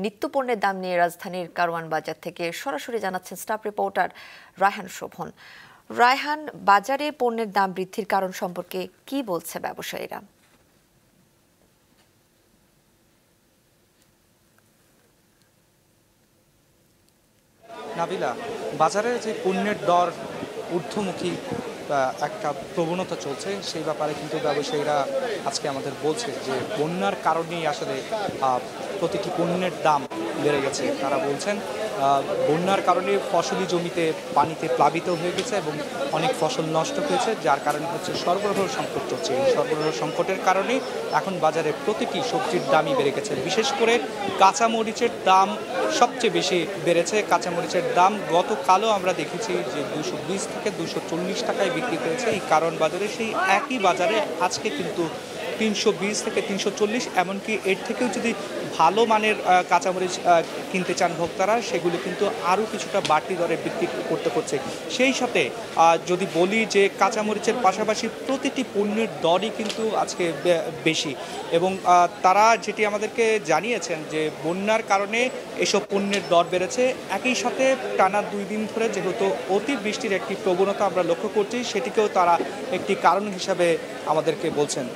নিত্যপণ্যের দাম নিয়ে রাজধানীর কারওয়ান বাজার থেকে সরাসরি জানাচ্ছেন স্টাফ রিপোর্টার রায়হান শোভন। রায়হান, বাজারে পণ্যের দাম বৃদ্ধির কারণ সম্পর্কে কি বলছে ব্যবসায়ীরা? নাবিলা, বাজারে যে পণ্যের দর ঊর্ধ্বমুখী একটা প্রবণতা চলছে, সেই ব্যাপারে কিন্তু ব্যবসায়ীরা আজকে আমাদের বলছে যে বন্যার কারণেই আসলে প্রতিটি পণ্যের দাম বেড়ে গেছে। তারা বলছেন বন্যার কারণে ফসলি জমিতে পানিতে প্লাবিত হয়ে গেছে এবং অনেক ফসল নষ্ট হয়েছে, যার কারণে হচ্ছে সরবরাহ সংকট চলছে। এই সরবরাহ সংকটের কারণে এখন বাজারে প্রতিটি সবজির দামই বেড়ে গেছে। বিশেষ করে কাঁচামরিচের দাম সবচেয়ে বেশি বেড়েছে। কাঁচামরিচের দাম গতকালও আমরা দেখেছি যে 220 থেকে 240 টাকায় বিক্রি হয়েছে এই কারণ বাজারে। সেই একই বাজারে আজকে কিন্তু 320 থেকে 340, এমনকি এর থেকেও যদি ভালো মানের কাঁচামরিচ কিনতে চান ভোক্তারা, সেগুলো কিন্তু আরও কিছুটা বাড়তি দরে বিক্রি করতে হচ্ছে। সেই সাথে যদি বলি যে কাঁচামরিচের পাশাপাশি প্রতিটি পণ্যের দরই কিন্তু আজকে বেশি, এবং তারা যেটি আমাদেরকে জানিয়েছেন যে বন্যার কারণে এসব পণ্যের দর বেড়েছে। একই সাথে টানা 2 দিন ধরে যেহেতু অতিবৃষ্টির একটি প্রবণতা আমরা লক্ষ্য করছি, সেটিকেও তারা একটি কারণ হিসাবে আমাদেরকে বলছেন।